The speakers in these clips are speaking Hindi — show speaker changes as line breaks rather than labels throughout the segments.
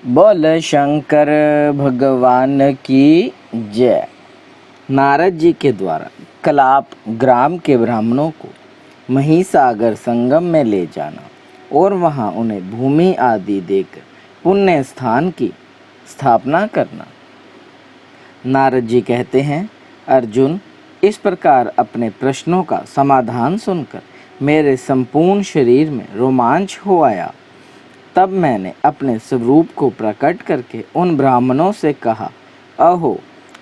बोल शंकर भगवान की जय। नारद जी के द्वारा कलाप ग्राम के ब्राह्मणों को महिसागर संगम में ले जाना और वहां उन्हें भूमि आदि देकर पुण्य स्थान की स्थापना करना। नारद जी कहते हैं, अर्जुन, इस प्रकार अपने प्रश्नों का समाधान सुनकर मेरे संपूर्ण शरीर में रोमांच हो आया। तब मैंने अपने स्वरूप को प्रकट करके उन ब्राह्मणों से कहा, अहो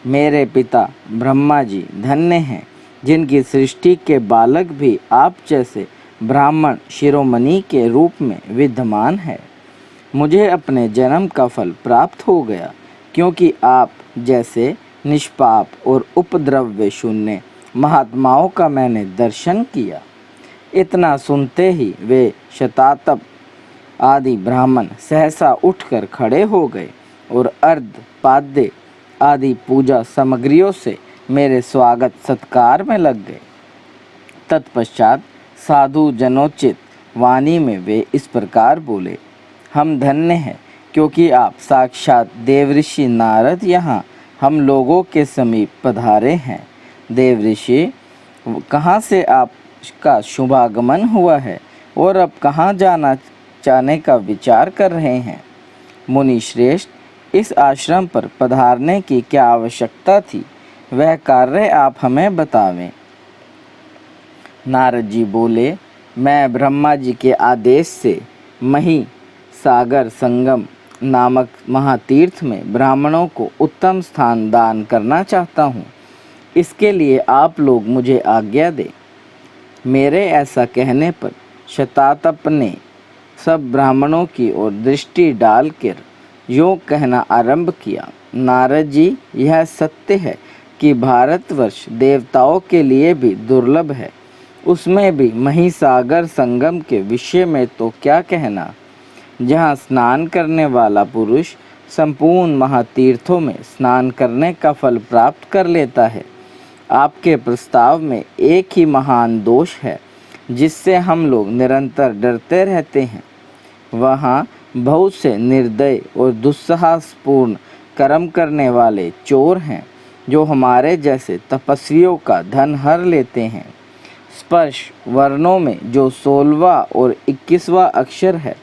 मेरे पिता ब्रह्मा जी धन्य हैं, जिनकी सृष्टि के बालक भी आप जैसे ब्राह्मण शिरोमणि के रूप में विद्यमान है। मुझे अपने जन्म का फल प्राप्त हो गया, क्योंकि आप जैसे निष्पाप और उपद्रव्य शून्य महात्माओं का मैंने दर्शन किया। इतना सुनते ही वे शतातप आदि ब्राह्मण सहसा उठकर खड़े हो गए और अर्ध पाद्य आदि पूजा सामग्रियों से मेरे स्वागत सत्कार में लग गए। तत्पश्चात साधु जनोचित वाणी में वे इस प्रकार बोले, हम धन्य हैं, क्योंकि आप साक्षात देवऋषि नारद यहाँ हम लोगों के समीप पधारे हैं। देवऋषि, कहाँ से आपका शुभागमन हुआ है और अब कहाँ जाने का विचार कर रहे हैं? मुनि श्रेष्ठ, इस आश्रम पर पधारने की क्या आवश्यकता थी, वह कार्य आप हमें बतावें। नारद जी बोले, मैं ब्रह्मा जी के आदेश से महिसागर संगम नामक महातीर्थ में ब्राह्मणों को उत्तम स्थान दान करना चाहता हूँ। इसके लिए आप लोग मुझे आज्ञा दें। मेरे ऐसा कहने पर शतातप ने सब ब्राह्मणों की ओर दृष्टि डालकर यूँ कहना आरंभ किया, नारद जी, यह सत्य है कि भारतवर्ष देवताओं के लिए भी दुर्लभ है, उसमें भी महिसागर संगम के विषय में तो क्या कहना, जहाँ स्नान करने वाला पुरुष संपूर्ण महातीर्थों में स्नान करने का फल प्राप्त कर लेता है। आपके प्रस्ताव में एक ही महान दोष है, जिससे हम लोग निरंतर डरते रहते हैं। वहाँ बहुत से निर्दय और दुस्साहसपूर्ण कर्म करने वाले चोर हैं, जो हमारे जैसे तपस्वियों का धन हर लेते हैं। स्पर्श वर्णों में जो 16वां और 21वां अक्षर है,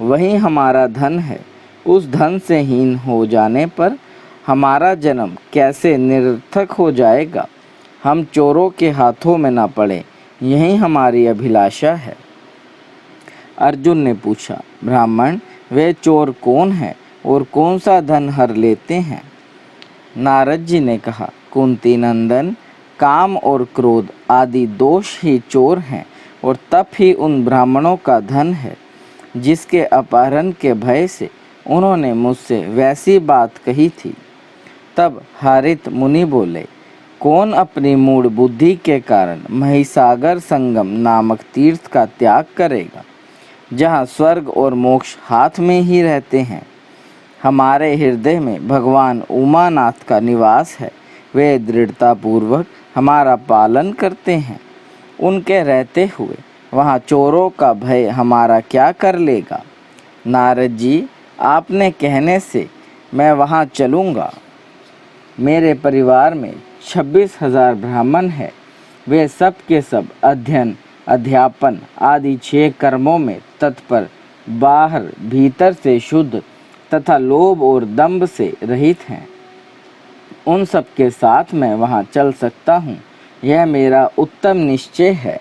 वही हमारा धन है। उस धन से हीन हो जाने पर हमारा जन्म कैसे निरर्थक हो जाएगा। हम चोरों के हाथों में न पड़े, यही हमारी अभिलाषा है। अर्जुन ने पूछा, ब्राह्मण, वे चोर कौन हैं और कौन सा धन हर लेते हैं? नारद जी ने कहा, कुंती नंदन, काम और क्रोध आदि दोष ही चोर हैं, और तप ही उन ब्राह्मणों का धन है, जिसके अपहरण के भय से उन्होंने मुझसे वैसी बात कही थी। तब हारित मुनि बोले, कौन अपनी मूढ़ बुद्धि के कारण महिसागर संगम नामक तीर्थ का त्याग करेगा, जहाँ स्वर्ग और मोक्ष हाथ में ही रहते हैं। हमारे हृदय में भगवान उमानाथ का निवास है, वे दृढ़तापूर्वक हमारा पालन करते हैं। उनके रहते हुए वहाँ चोरों का भय हमारा क्या कर लेगा? नारद जी, आपने कहने से मैं वहाँ चलूँगा। मेरे परिवार में 26,000 ब्राह्मण हैं। वे सब के सब अध्ययन, अध्यापन आदि 6 कर्मों में तत्पर, बाहर भीतर से शुद्ध तथा लोभ और दंभ से रहित हैं। उन सब के साथ मैं वहाँ चल सकता हूँ, यह मेरा उत्तम निश्चय है।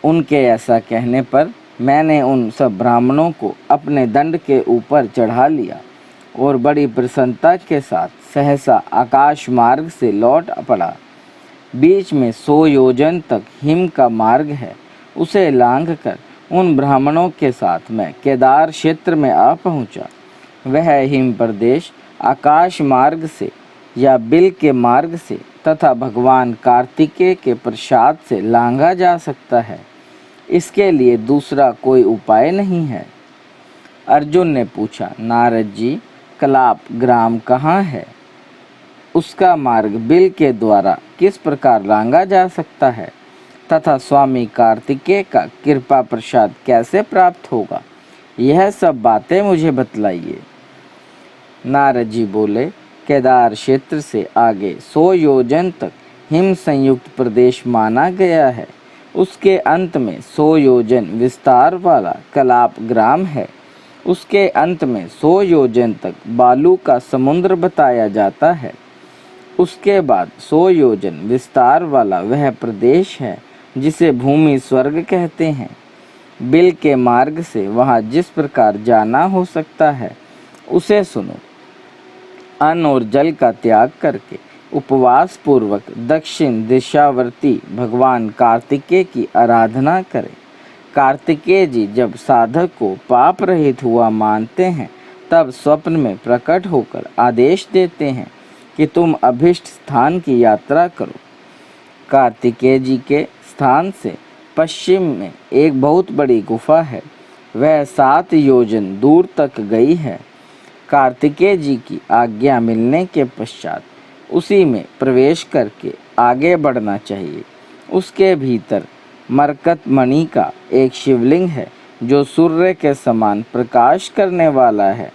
उनके ऐसा कहने पर मैंने उन सब ब्राह्मणों को अपने दंड के ऊपर चढ़ा लिया और बड़ी प्रसन्नता के साथ सहसा आकाश मार्ग से लौट पड़ा। बीच में 100 योजन तक हिम का मार्ग है, उसे लांघकर उन ब्राह्मणों के साथ मैं केदार क्षेत्र में आ पहुँचा। वह हिम प्रदेश आकाश मार्ग से या बिल के मार्ग से तथा भगवान कार्तिकेय के प्रसाद से लांघा जा सकता है। इसके लिए दूसरा कोई उपाय नहीं है। अर्जुन ने पूछा, नारद जी, कलाप ग्राम कहाँ है? उसका मार्ग बिल के द्वारा किस प्रकार लांघा जा सकता है तथा स्वामी कार्तिकेय का कृपा प्रसाद कैसे प्राप्त होगा, यह सब बातें मुझे बतलाइए। नारद जी बोले, केदार क्षेत्र से आगे 100 योजन तक हिम संयुक्त प्रदेश माना गया है। उसके अंत में 100 योजन विस्तार वाला कलाप ग्राम है। उसके अंत में 100 योजन तक बालू का समुद्र बताया जाता है। उसके बाद 100 योजन विस्तार वाला वह प्रदेश है जिसे भूमि स्वर्ग कहते हैं। बिल के मार्ग से वहाँ जिस प्रकार जाना हो सकता है उसे सुनो। अन्न और जल का त्याग करके उपवास पूर्वक दक्षिण दिशावर्ती भगवान कार्तिकेय की आराधना करें। कार्तिकेय जी जब साधक को पाप रहित हुआ मानते हैं तब स्वप्न में प्रकट होकर आदेश देते हैं कि तुम अभिष्ट स्थान की यात्रा करो। कार्तिकेय जी के स्थान से पश्चिम में एक बहुत बड़ी गुफा है। वह 7 योजन दूर तक गई है। कार्तिकेय जी की आज्ञा मिलने के पश्चात उसी में प्रवेश करके आगे बढ़ना चाहिए। उसके भीतर मरकत मणि का एक शिवलिंग है जो सूर्य के समान प्रकाश करने वाला है।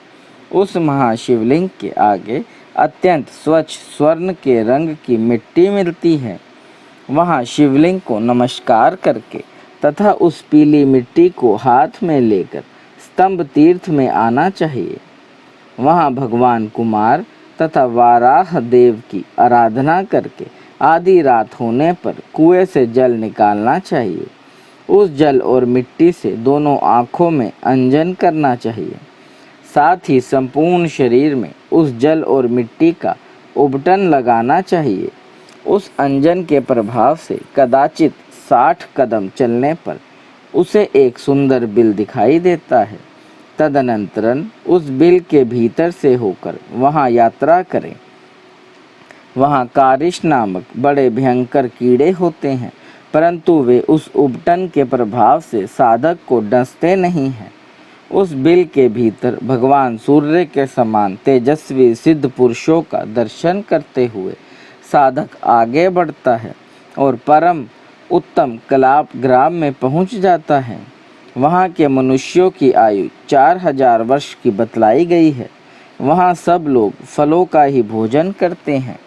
उस महाशिवलिंग के आगे अत्यंत स्वच्छ स्वर्ण के रंग की मिट्टी मिलती है। वहाँ शिवलिंग को नमस्कार करके तथा उस पीली मिट्टी को हाथ में लेकर स्तंभ तीर्थ में आना चाहिए। वहाँ भगवान कुमार तथा वाराह देव की आराधना करके आधी रात होने पर कुएं से जल निकालना चाहिए। उस जल और मिट्टी से दोनों आँखों में अंजन करना चाहिए। साथ ही संपूर्ण शरीर में उस जल और मिट्टी का उबटन लगाना चाहिए। उस अंजन के प्रभाव से कदाचित 60 कदम चलने पर उसे एक सुंदर बिल दिखाई देता है। तदनंतरन उस बिल के भीतर से होकर वहाँ यात्रा करें। वहाँ कारिश नामक बड़े भयंकर कीड़े होते हैं, परंतु वे उस उबटन के प्रभाव से साधक को डसते नहीं हैं। उस बिल के भीतर भगवान सूर्य के समान तेजस्वी सिद्ध पुरुषों का दर्शन करते हुए साधक आगे बढ़ता है और परम उत्तम कलाप ग्राम में पहुंच जाता है। वहाँ के मनुष्यों की आयु 4000 वर्ष की बतलाई गई है। वहाँ सब लोग फलों का ही भोजन करते हैं।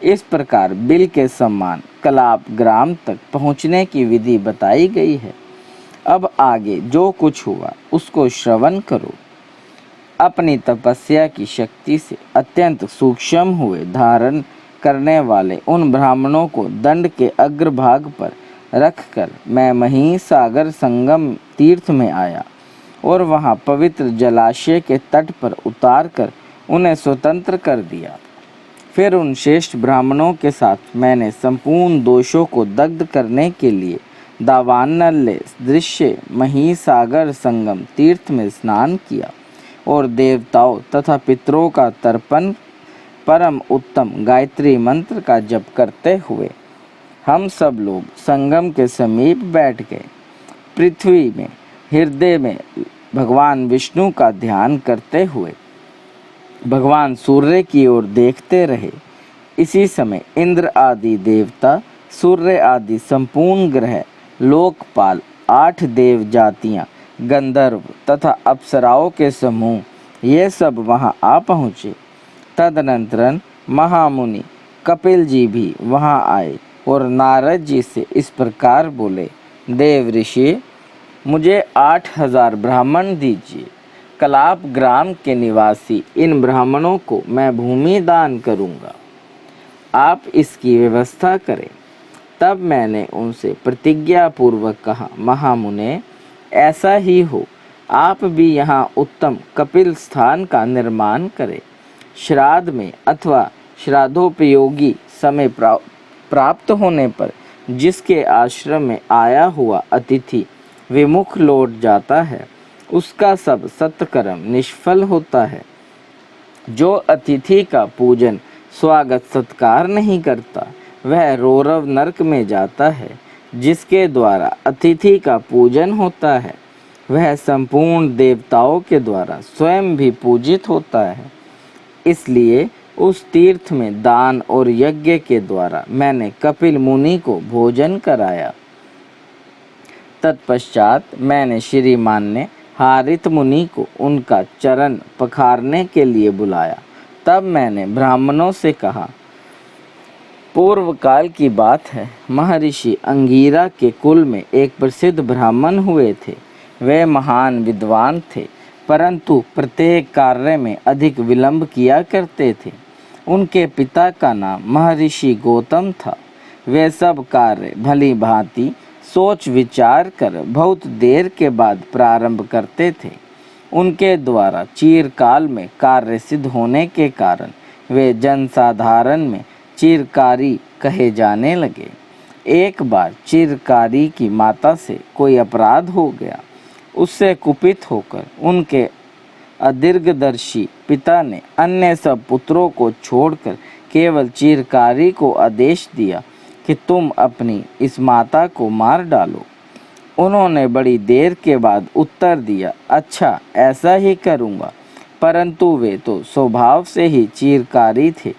इस प्रकार बिल के समान कलाप ग्राम तक पहुँचने की विधि बताई गई है। अब आगे जो कुछ हुआ उसको श्रवण करो। अपनी तपस्या की शक्ति से अत्यंत सूक्ष्म हुए धारण करने वाले उन ब्राह्मणों को दंड के अग्रभाग पर रखकर मैं मही सागर संगम तीर्थ में आया और वहाँ पवित्र जलाशय के तट पर उतारकर उन्हें स्वतंत्र कर दिया। फिर उन श्रेष्ठ ब्राह्मणों के साथ मैंने संपूर्ण दोषों को दग्ध करने के लिए दावानल्य दृश्य मही सागर संगम तीर्थ में स्नान किया और देवताओं तथा पितरों का तर्पण परम उत्तम गायत्री मंत्र का जप करते हुए हम सब लोग संगम के समीप बैठ गए। पृथ्वी में हृदय में भगवान विष्णु का ध्यान करते हुए भगवान सूर्य की ओर देखते रहे। इसी समय इंद्र आदि देवता, सूर्य आदि संपूर्ण ग्रह, लोकपाल, 8 देव जातियाँ, गंधर्व तथा अप्सराओं के समूह ये सब वहाँ आ पहुँचे। तदनंतरन महामुनि कपिल जी भी वहाँ आए और नारद जी से इस प्रकार बोले, देव ऋषि, मुझे 8000 ब्राह्मण दीजिए। कलाप ग्राम के निवासी इन ब्राह्मणों को मैं भूमि दान करूँगा, आप इसकी व्यवस्था करें। तब मैंने उनसे प्रतिज्ञा पूर्वक कहा, महामुने, ऐसा ही हो, आप भी यहाँ उत्तम कपिल स्थान का निर्माण करें। श्राद्ध में अथवा श्राद्धोपयोगी समय प्राप्त होने पर जिसके आश्रम में आया हुआ अतिथि विमुख लौट जाता है उसका सब सत्कर्म निष्फल होता है। जो अतिथि का पूजन स्वागत सत्कार नहीं करता वह रौरव नरक में जाता है। जिसके द्वारा अतिथि का पूजन होता है वह संपूर्ण देवताओं के द्वारा स्वयं भी पूजित होता है। इसलिए उस तीर्थ में दान और यज्ञ के द्वारा मैंने कपिल मुनि को भोजन कराया। तत्पश्चात मैंने श्रीमान ने हारित मुनि को उनका चरण पखारने के लिए बुलाया। तब मैंने ब्राह्मणों से कहा, पूर्व काल की बात है, महर्षि अंगीरा के कुल में एक प्रसिद्ध ब्राह्मण हुए थे। वे महान विद्वान थे, परंतु प्रत्येक कार्य में अधिक विलंब किया करते थे। उनके पिता का नाम महर्षि गौतम था। वे सब कार्य भली भांति सोच विचार कर बहुत देर के बाद प्रारंभ करते थे। उनके द्वारा चिरकाल में कार्य सिद्ध होने के कारण वे जनसाधारण में चिरकारी कहे जाने लगे। एक बार चिरकारी की माता से कोई अपराध हो गया। उससे कुपित होकर उनके अदीर्घदर्शी पिता ने अन्य सब पुत्रों को छोड़कर केवल चिरकारी को आदेश दिया कि तुम अपनी इस माता को मार डालो। उन्होंने बड़ी देर के बाद उत्तर दिया, अच्छा ऐसा ही करूँगा। परंतु वे तो स्वभाव से ही चिरकारी थे।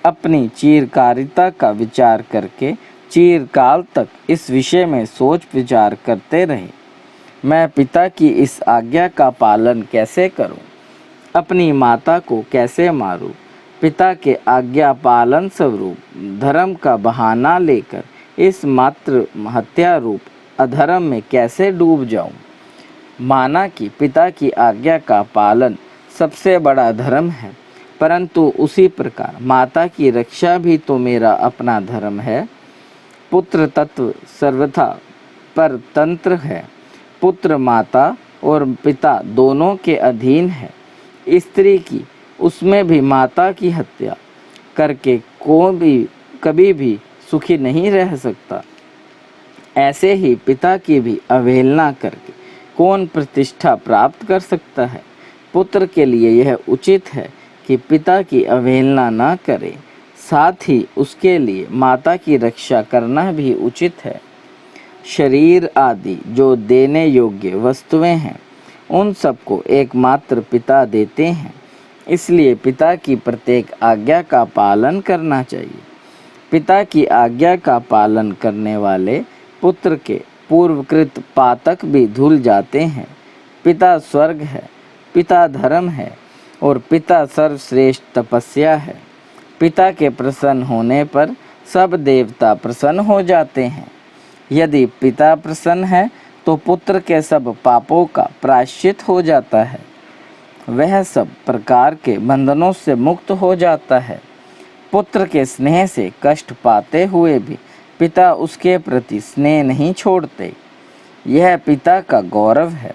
अपनी चिरकारिता का विचार करके चिरकाल तक इस विषय में सोच विचार करते रहे, मैं पिता की इस आज्ञा का पालन कैसे करूं? अपनी माता को कैसे मारूं? पिता के आज्ञा पालन स्वरूप धर्म का बहाना लेकर इस मात्र हत्या रूप अधर्म में कैसे डूब जाऊं? माना कि पिता की आज्ञा का पालन सबसे बड़ा धर्म है, परंतु उसी प्रकार माता की रक्षा भी तो मेरा अपना धर्म है। पुत्र तत्व सर्वथा परतंत्र है। पुत्र माता और पिता दोनों के अधीन है। स्त्री की, उसमें भी माता की हत्या करके कभी भी सुखी नहीं रह सकता। ऐसे ही पिता की भी अवहेलना करके कौन प्रतिष्ठा प्राप्त कर सकता है? पुत्र के लिए यह उचित है कि पिता की अवहेलना न करे, साथ ही उसके लिए माता की रक्षा करना भी उचित है। शरीर आदि जो देने योग्य वस्तुएं हैं, उन सबको एकमात्र पिता देते हैं। इसलिए पिता की प्रत्येक आज्ञा का पालन करना चाहिए। पिता की आज्ञा का पालन करने वाले पुत्र के पूर्वकृत पातक भी धुल जाते हैं। पिता स्वर्ग है, पिता धर्म है और पिता सर्वश्रेष्ठ तपस्या है। पिता के प्रसन्न होने पर सब देवता प्रसन्न हो जाते हैं। यदि पिता प्रसन्न है तो पुत्र के सब पापों का प्रायश्चित हो जाता है। वह सब प्रकार के बंधनों से मुक्त हो जाता है। पुत्र के स्नेह से कष्ट पाते हुए भी पिता उसके प्रति स्नेह नहीं छोड़ते। यह पिता का गौरव है,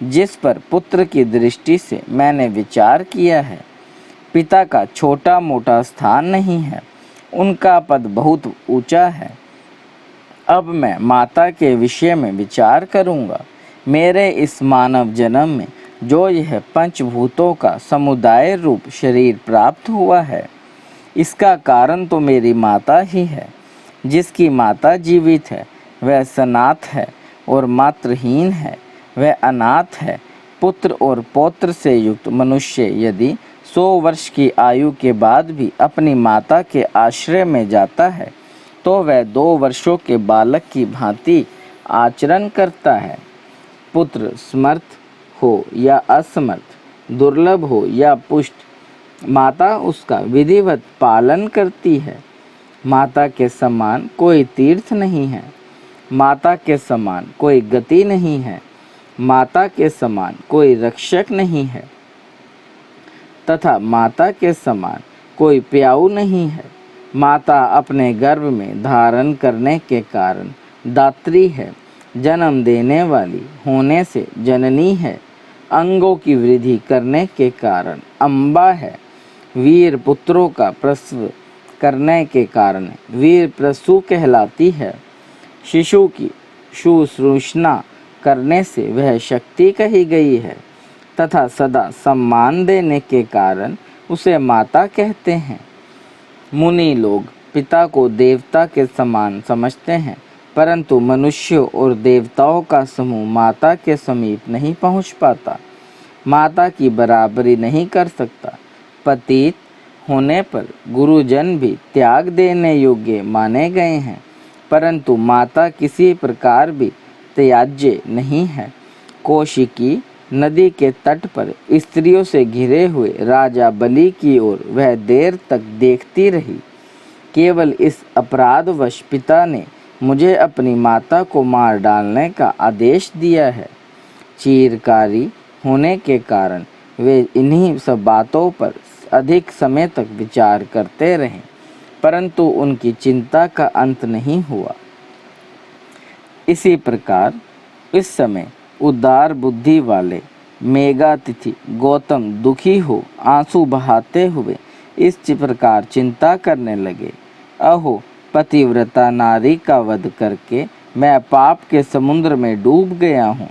जिस पर पुत्र की दृष्टि से मैंने विचार किया है। पिता का छोटा मोटा स्थान नहीं है, उनका पद बहुत ऊंचा है। अब मैं माता के विषय में विचार करूंगा। मेरे इस मानव जन्म में जो यह पंचभूतों का समुदाय रूप शरीर प्राप्त हुआ है, इसका कारण तो मेरी माता ही है। जिसकी माता जीवित है वह सनाथ है और मातृहीन है, वह अनाथ है। पुत्र और पौत्र से युक्त मनुष्य यदि 100 वर्ष की आयु के बाद भी अपनी माता के आश्रय में जाता है तो वह 2 वर्षों के बालक की भांति आचरण करता है। पुत्र समर्थ हो या असमर्थ, दुर्लभ हो या पुष्ट, माता उसका विधिवत पालन करती है। माता के समान कोई तीर्थ नहीं है, माता के समान कोई गति नहीं है, माता के समान कोई रक्षक नहीं है तथा माता के समान कोई प्याऊ नहीं है। माता अपने गर्भ में धारण करने के कारण दात्री है, जन्म देने वाली होने से जननी है, अंगों की वृद्धि करने के कारण अम्बा है, वीर पुत्रों का प्रसव करने के कारण वीर प्रसू कहलाती है। शिशु की शुश्रूषा करने से वह शक्ति कही गई है तथा सदा सम्मान देने के कारण उसे माता कहते हैं। मुनि लोग पिता को देवता के समान समझते हैं, परंतु मनुष्यों और देवताओं का समूह माता के समीप नहीं पहुंच पाता, माता की बराबरी नहीं कर सकता। पतित होने पर गुरुजन भी त्याग देने योग्य माने गए हैं, परंतु माता किसी प्रकार भी त्याज्य नहीं है। कौशिकी नदी के तट पर स्त्रियों से घिरे हुए राजा बलि की ओर वह देर तक देखती रही। केवल इस अपराधवश पिता ने मुझे अपनी माता को मार डालने का आदेश दिया है। चिरकारी होने के कारण वे इन्हीं सब बातों पर अधिक समय तक विचार करते रहे, परंतु उनकी चिंता का अंत नहीं हुआ। इसी प्रकार इस समय उदार बुद्धि वाले मेघातिथि गौतम दुखी हो आंसू बहाते हुए इस प्रकार चिंता करने लगे, अहो पतिव्रता नारी का वध करके मैं पाप के समुद्र में डूब गया हूँ।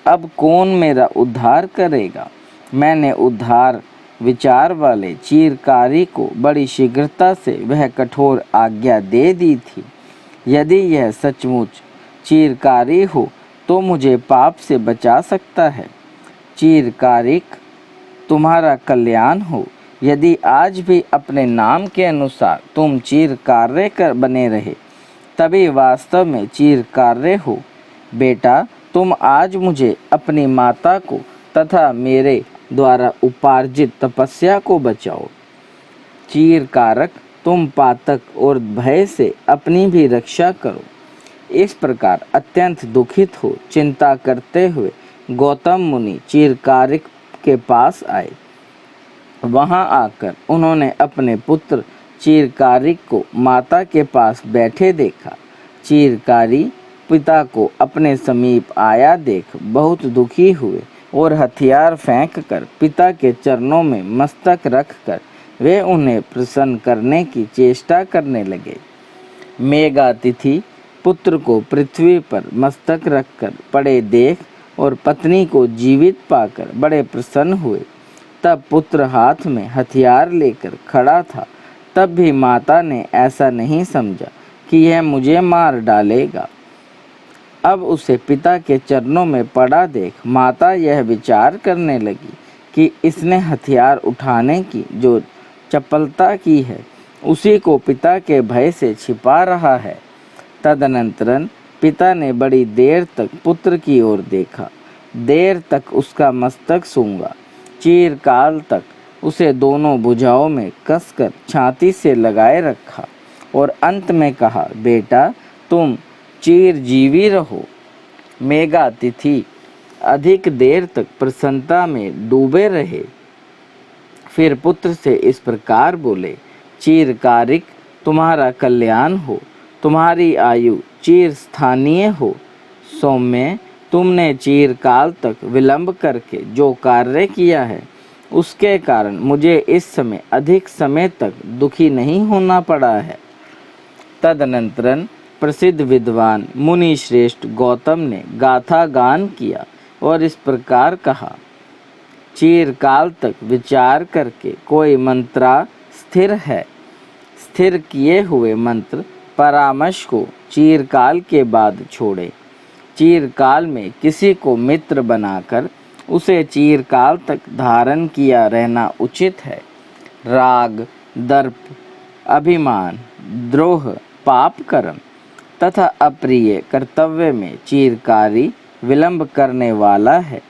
अब कौन मेरा उद्धार करेगा। मैंने उद्धार विचार वाले चिरकारी को बड़ी शीघ्रता से वह कठोर आज्ञा दे दी थी। यदि यह सचमुच चिरकारी हो तो मुझे पाप से बचा सकता है। चिरकारिक तुम्हारा कल्याण हो। यदि आज भी अपने नाम के अनुसार तुम चिरकार्य कर बने रहे, तभी वास्तव में चिरकार्य हो। बेटा, तुम आज मुझे अपनी माता को तथा मेरे द्वारा उपार्जित तपस्या को बचाओ। चिरकारक, तुम पातक और भय से अपनी भी रक्षा करो। इस प्रकार अत्यंत दुखित हो चिंता करते हुए गौतम मुनि चिरकारिक के पास आए। वहां आकर उन्होंने अपने पुत्र चिरकारिक को माता के पास बैठे देखा। चिरकारी पिता को अपने समीप आया देख बहुत दुखी हुए और हथियार फेंककर पिता के चरणों में मस्तक रखकर वे उन्हें प्रसन्न करने की चेष्टा करने लगे। मेघातिथि पुत्र को पृथ्वी पर मस्तक रखकर पड़े देख और पत्नी को जीवित पाकर बड़े प्रसन्न हुए। तब पुत्र हाथ में हथियार लेकर खड़ा था, तब भी माता ने ऐसा नहीं समझा कि यह मुझे मार डालेगा। अब उसे पिता के चरणों में पड़ा देख माता यह विचार करने लगी कि इसने हथियार उठाने की जो चपलता की है, उसी को पिता के भय से छिपा रहा है। तदनंतरन पिता ने बड़ी देर तक पुत्र की ओर देखा, देर तक उसका मस्तक सूंघा, चिरकाल तक उसे दोनों भुजाओं में कसकर छाती से लगाए रखा और अंत में कहा, बेटा तुम चिरजीवी रहो। मेघातिथि अधिक देर तक प्रसन्नता में डूबे रहे। फिर पुत्र से इस प्रकार बोले, चिरकारिक तुम्हारा कल्याण हो, तुम्हारी आयु चिरस्थानीय हो। सौम्य, तुमने चिरकाल तक विलंब करके जो कार्य किया है, उसके कारण मुझे इस समय अधिक समय तक दुखी नहीं होना पड़ा है। तदनंतरन प्रसिद्ध विद्वान मुनि श्रेष्ठ गौतम ने गाथा गान किया और इस प्रकार कहा, चिरकाल तक विचार करके कोई मंत्रा स्थिर है। स्थिर किए हुए मंत्र परामर्श को चिरकाल के बाद छोड़े। चिरकाल में किसी को मित्र बनाकर उसे चिरकाल तक धारण किया रहना उचित है। राग, दर्प, अभिमान, द्रोह, पाप कर्म तथा अप्रिय कर्तव्य में चिरकारी विलंब करने वाला है।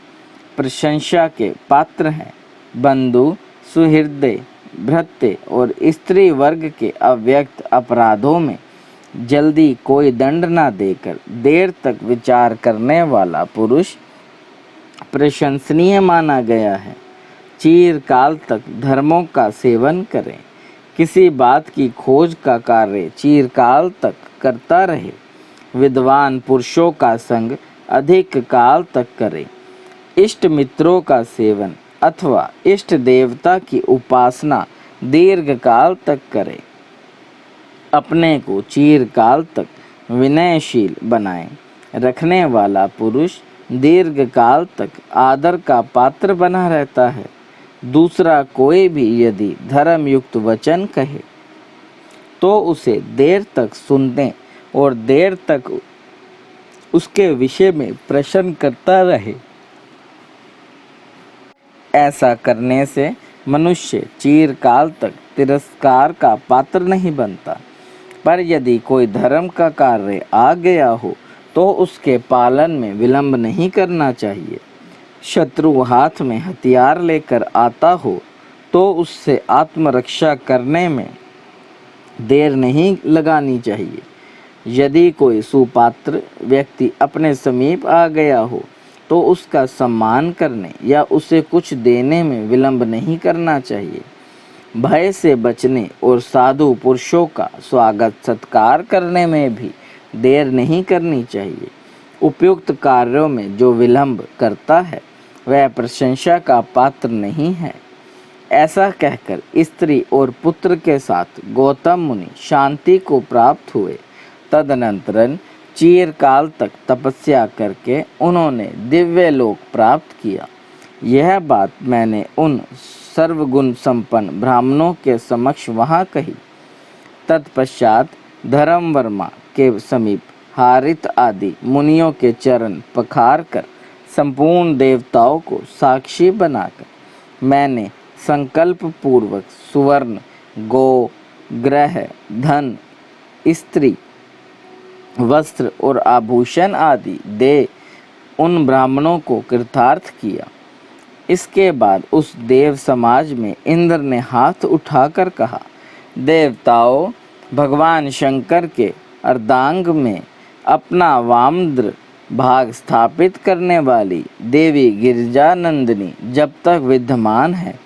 प्रशंसा के पात्र हैं। बंधु, सुहृदय, भृत्य और स्त्री वर्ग के अव्यक्त अपराधों में जल्दी कोई दंड न देकर देर तक विचार करने वाला पुरुष प्रशंसनीय माना गया है। चिरकाल तक धर्मों का सेवन करें। किसी बात की खोज का कार्य चिरकाल तक करता रहे। विद्वान पुरुषों का संग अधिक काल तक करें। इष्ट मित्रों का सेवन अथवा इष्ट देवता की उपासना दीर्घ काल तक करें। अपने को चिरकाल तक विनयशील बनाए रखने वाला पुरुष दीर्घ काल तक आदर का पात्र बना रहता है। दूसरा कोई भी यदि धर्मयुक्त वचन कहे तो उसे देर तक सुनने और देर तक उसके विषय में प्रश्न करता रहे। ऐसा करने से मनुष्य चिरकाल तक तिरस्कार का पात्र नहीं बनता। पर यदि कोई धर्म का कार्य आ गया हो तो उसके पालन में विलंब नहीं करना चाहिए। शत्रु हाथ में हथियार लेकर आता हो तो उससे आत्मरक्षा करने में देर नहीं लगानी चाहिए। यदि कोई सुपात्र व्यक्ति अपने समीप आ गया हो तो उसका सम्मान करने या उसे कुछ देने में विलंब नहीं करना चाहिए। भय से बचने और साधु पुरुषों का स्वागत सत्कार करने में भी देर नहीं करनी चाहिए। उपयुक्त कार्यों में जो विलंब करता है वह प्रशंसा का पात्र नहीं है। ऐसा कहकर स्त्री और पुत्र के साथ गौतम मुनि शांति को प्राप्त हुए। तदनंतरन चिरकाल तक तपस्या करके उन्होंने दिव्य लोक प्राप्त किया। यह बात मैंने उन सर्वगुण संपन्न ब्राह्मणों के समक्ष वहाँ कही। तत्पश्चात धर्मवर्मा के समीप हारित आदि मुनियों के चरण पखार कर संपूर्ण देवताओं को साक्षी बनाकर मैंने संकल्प पूर्वक सुवर्ण, गो, ग्रह, धन, स्त्री, वस्त्र और आभूषण आदि दे उन ब्राह्मणों को कृतार्थ किया। इसके बाद उस देव समाज में इंद्र ने हाथ उठाकर कहा, देवताओं, भगवान शंकर के अर्धांग में अपना वामद्र भाग स्थापित करने वाली देवी गिरिजानंदिनी जब तक विद्यमान है,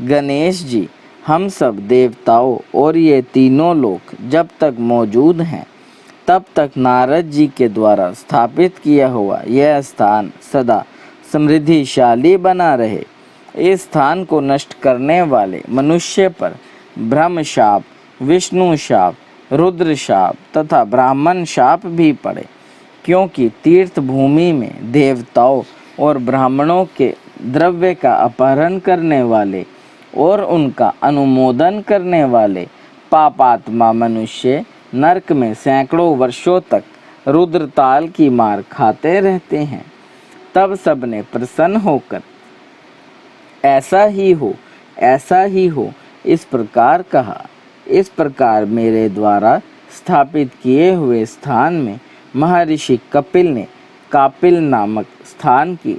गणेश जी, हम सब देवताओं और ये तीनों लोग जब तक मौजूद हैं तब तक नारद जी के द्वारा स्थापित किया हुआ यह स्थान सदा समृद्धिशाली बना रहे। इस स्थान को नष्ट करने वाले मनुष्य पर ब्रह्म शाप, विष्णु शाप, रुद्र शाप तथा ब्राह्मण शाप भी पड़े, क्योंकि तीर्थ भूमि में देवताओं और ब्राह्मणों के द्रव्य का अपहरण करने वाले और उनका अनुमोदन करने वाले पापात्मा मनुष्य नरक में सैकड़ों वर्षों तक रुद्रताल की मार खाते रहते हैं। तब सबने प्रसन्न होकर ऐसा ही हो इस प्रकार कहा। इस प्रकार मेरे द्वारा स्थापित किए हुए स्थान में महर्षि कपिल ने कापिल नामक स्थान की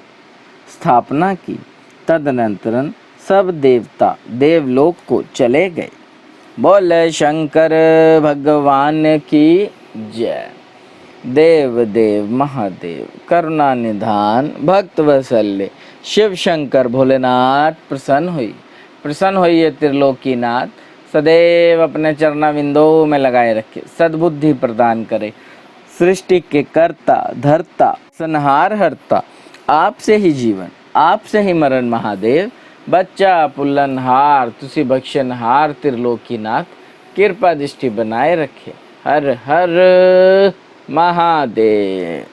स्थापना की। तदनंतर सब देवता देवलोक को चले गए। बोले शंकर भगवान की जय। देव देव महादेव करुणा निधान भक्त वत्सल्य शिव शंकर भोलेनाथ प्रसन्न होइए त्रिलोकीनाथ, सदैव अपने चरणाविंदों में लगाए रखे, सद्बुद्धि प्रदान करे। सृष्टि के कर्ता धर्ता संहार हरता, आपसे ही जीवन आपसे ही मरण महादेव। बच्चा पुल्लनहार तुसी बख्शनहार त्रिलोकीनाथ, कृपा दृष्टि बनाए रखे। हर हर महादेव।